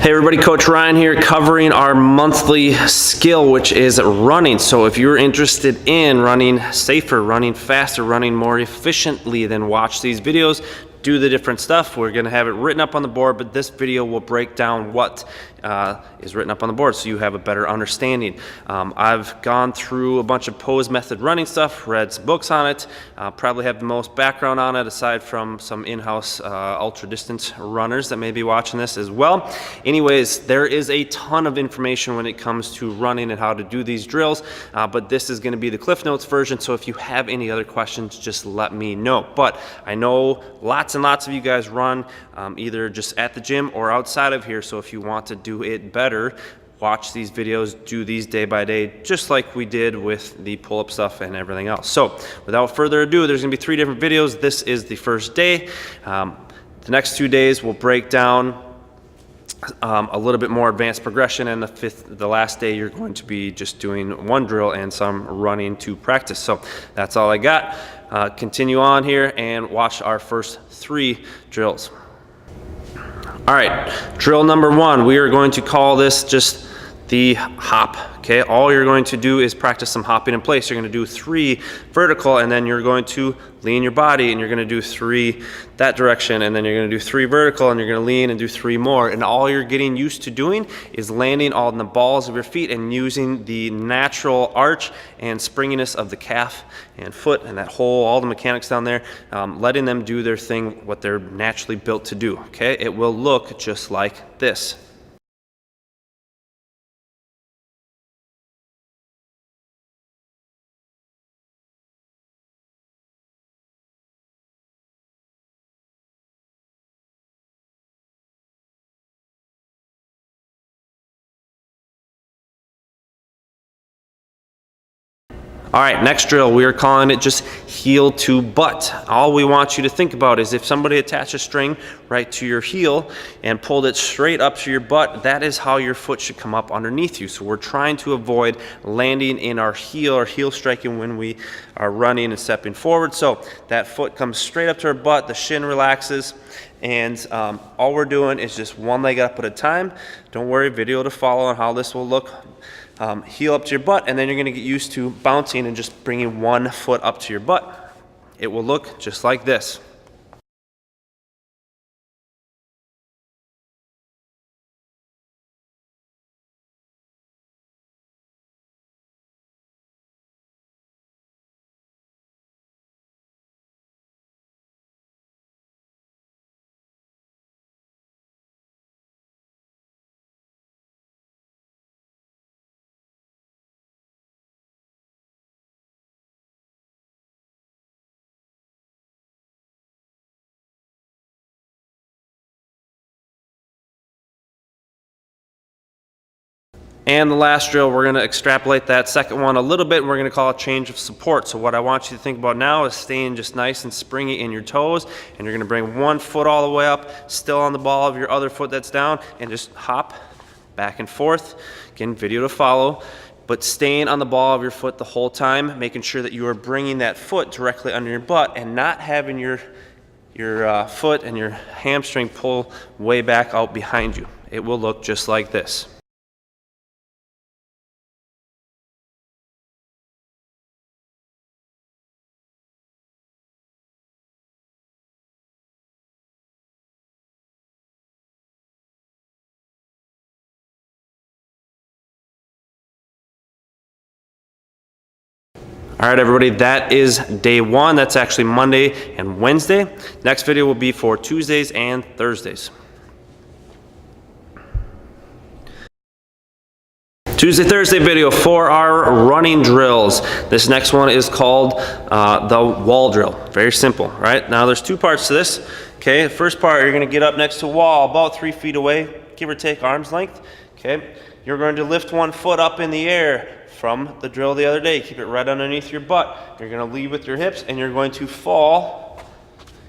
Hey everybody, Coach Ryan here covering our monthly skill, which is running. So if you're interested in running safer, running faster, running more efficiently, then watch these videos, do the different stuff. We're gonna have it written up on the board, but this video will break down what is written up on the board so you have a better understanding. I've gone through a bunch of pose method running stuff, read some books on it, probably have the most background on it aside from some in-house ultra distance runners that may be watching this as well. Anyways, there is a ton of information when it comes to running and how to do these drills, but this is gonna be the Cliff Notes version, so if you have any other questions, just let me know. But I know lots and lots of you guys run either just at the gym or outside of here, so if you want to do it better, watch these videos, do these day by day, just like we did with the pull-up stuff and everything else. So without further ado, there's gonna be 3 different videos. This is the first day. The next 2 days will break down a little bit more advanced progression, and the last day you're going to be just doing 1 drill and some running to practice. So that's all I got. Continue on here and watch our first 3 drills. All right, drill number 1, we are going to call this just the hop. Okay, all you're going to do is practice some hopping in place. You're going to do 3 vertical, and then you're going to lean your body, and you're going to do 3 that direction, and then you're going to do 3 vertical, and you're going to lean and do 3 more. And all you're getting used to doing is landing on the balls of your feet and using the natural arch and springiness of the calf and foot and that whole, all the mechanics down there, letting them do their thing, what they're naturally built to do. Okay, it will look just like this. All right, next drill, we are calling it just heel to butt. All we want you to think about is if somebody attached a string right to your heel and pulled it straight up to your butt, that is how your foot should come up underneath you. So we're trying to avoid landing in our heel or heel striking when we are running and stepping forward. So that foot comes straight up to our butt, the shin relaxes, and all we're doing is just 1 leg up at a time. Don't worry, video to follow on how this will look. Heel up to your butt, and then you're going to get used to bouncing and just bringing 1 foot up to your butt. It will look just like this. And the last drill, we're going to extrapolate that second one a little bit, and we're going to call it change of support. So what I want you to think about now is staying just nice and springy in your toes, and you're going to bring 1 foot all the way up, still on the ball of your other foot that's down, and just hop back and forth. Again, video to follow, but staying on the ball of your foot the whole time, making sure that you are bringing that foot directly under your butt and not having your foot and your hamstring pull way back out behind you. It will look just like this. All right, everybody, that is day 1. That's actually Monday and Wednesday. Next video will be for Tuesdays and Thursdays. Tuesday, Thursday video for our running drills. This next one is called the wall drill. Very simple, right? Now there's 2 parts to this. Okay, the first part, you're gonna get up next to a wall about 3 feet away, give or take arm's length. Okay, you're going to lift 1 foot up in the air from the drill the other day. Keep it right underneath your butt. You're going to lead with your hips, and you're going to fall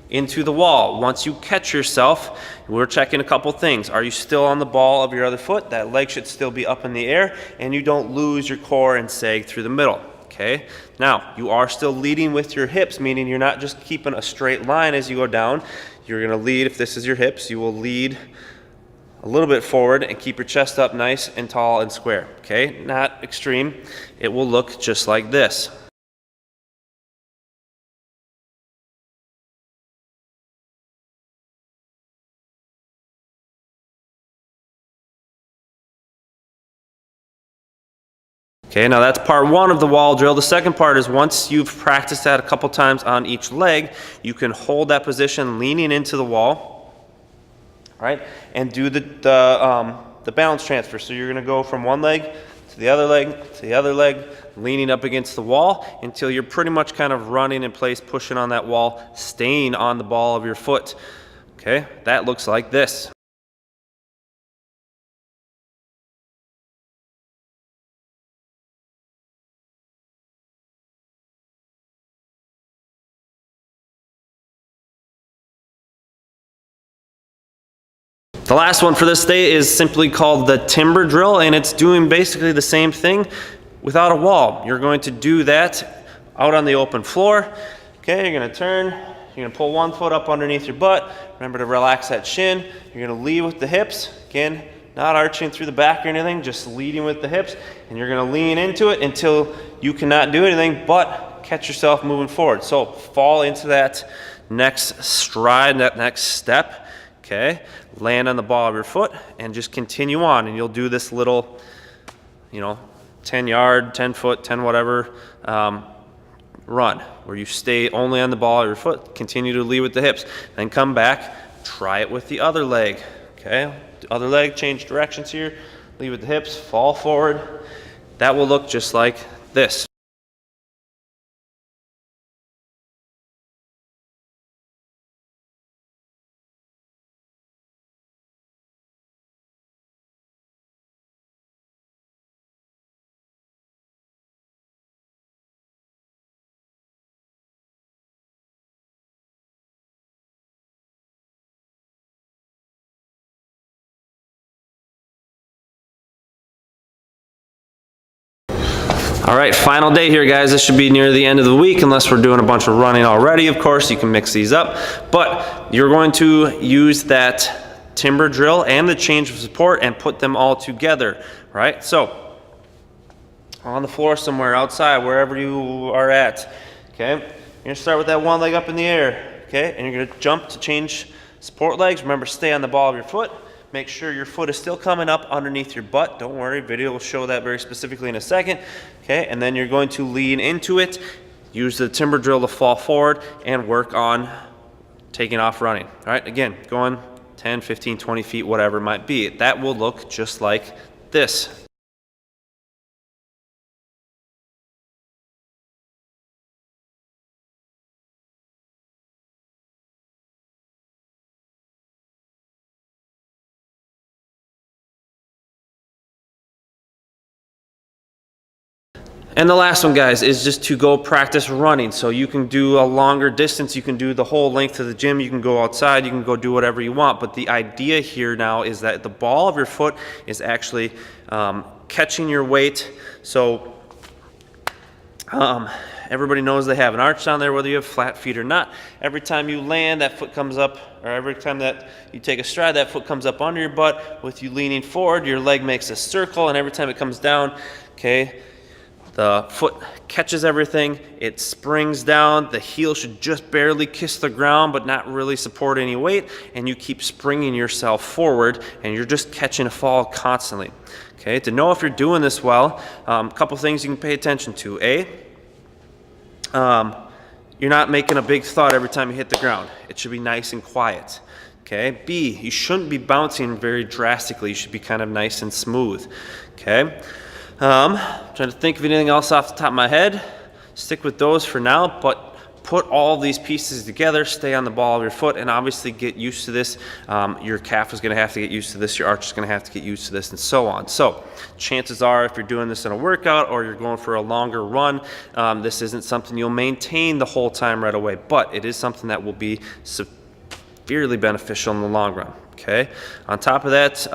into the wall. Once you catch yourself, we're checking a couple things. Are you still on the ball of your other foot? That leg should still be up in the air, and you don't lose your core and sag through the middle. Okay, now you are still leading with your hips, meaning you're not just keeping a straight line as you go down. You're going to lead, if this is your hips, you will lead a little bit forward and keep your chest up nice and tall and square, okay? Not extreme. It will look just like this. Okay, now that's part one of the wall drill. The second part is once you've practiced that a couple times on each leg, you can hold that position leaning into the wall, right? And do the balance transfer. So you're gonna go from one leg to the other leg, to the other leg, leaning up against the wall until you're pretty much kind of running in place, pushing on that wall, staying on the ball of your foot. Okay, that looks like this. The last one for this day is simply called the timber drill, and it's doing basically the same thing without a wall. You're going to do that out on the open floor. Okay, you're gonna turn, you're gonna pull one foot up underneath your butt. Remember to relax that shin. You're gonna lead with the hips. Again, not arching through the back or anything, just leading with the hips. And you're gonna lean into it until you cannot do anything but catch yourself moving forward. So fall into that next stride, that next step. Okay, land on the ball of your foot and just continue on, and you'll do this little, 10 yard, 10 foot, 10 whatever run where you stay only on the ball of your foot, continue to lead with the hips, then come back, try it with the other leg. Okay, the other leg, change directions here, lead with the hips, fall forward. That will look just like this. All right, final day here, guys. This should be near the end of the week, unless we're doing a bunch of running already. Of course, you can mix these up, but you're going to use that timber drill and the change of support and put them all together, right? So, on the floor somewhere, outside, wherever you are at, okay? You're gonna start with that one leg up in the air, okay? And you're gonna jump to change support legs. Remember, stay on the ball of your foot. Make sure your foot is still coming up underneath your butt. Don't worry, video will show that very specifically in a second. Okay, and then you're going to lean into it, use the timber drill to fall forward, and work on taking off running. All right, again, going 10, 15, 20 feet, whatever it might be. That will look just like this. And the last one, guys, is just to go practice running. So you can do a longer distance, you can do the whole length of the gym, you can go outside, you can go do whatever you want. But the idea here now is that the ball of your foot is actually catching your weight. So everybody knows they have an arch down there, whether you have flat feet or not. Every time you land, that foot comes up, or every time that you take a stride, that foot comes up under your butt. With you leaning forward, your leg makes a circle, and every time it comes down, okay, the foot catches everything, it springs down, the heel should just barely kiss the ground but not really support any weight, and you keep springing yourself forward and you're just catching a fall constantly. Okay, to know if you're doing this well, a couple things you can pay attention to. You're not making a big thud every time you hit the ground. It should be nice and quiet. Okay, B, you shouldn't be bouncing very drastically. You should be kind of nice and smooth. Okay. Trying to think of anything else off the top of my head. Stick with those for now, but put all these pieces together, stay on the ball of your foot, and obviously get used to this. Your calf is going to have to get used to this, your arch is going to have to get used to this, and so on. So chances are, if you're doing this in a workout or you're going for a longer run, this isn't something you'll maintain the whole time right away, but it is something that will be severely beneficial in the long run. Okay. On top of that,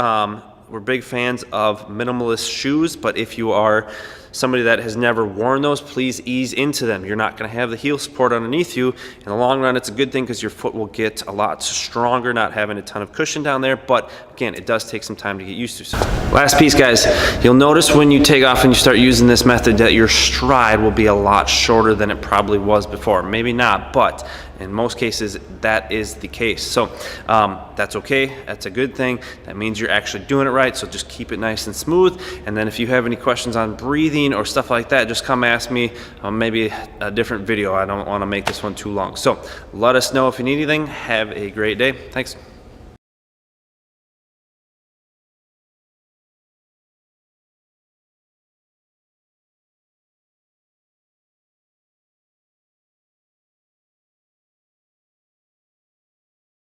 we're big fans of minimalist shoes, but if you are somebody that has never worn those, please ease into them. You're not going to have the heel support underneath you. In the long run, it's a good thing because your foot will get a lot stronger, not having a ton of cushion down there. But again, it does take some time to get used to. So last piece, guys, you'll notice when you take off and you start using this method that your stride will be a lot shorter than it probably was before. Maybe not, but in most cases, that is the case. So that's okay. That's a good thing. That means you're actually doing it right. So just keep it nice and smooth. And then if you have any questions on breathing or stuff like that, just come ask me. Maybe a different video. I don't want to make this one too long. So let us know if you need anything. Have a great day. Thanks.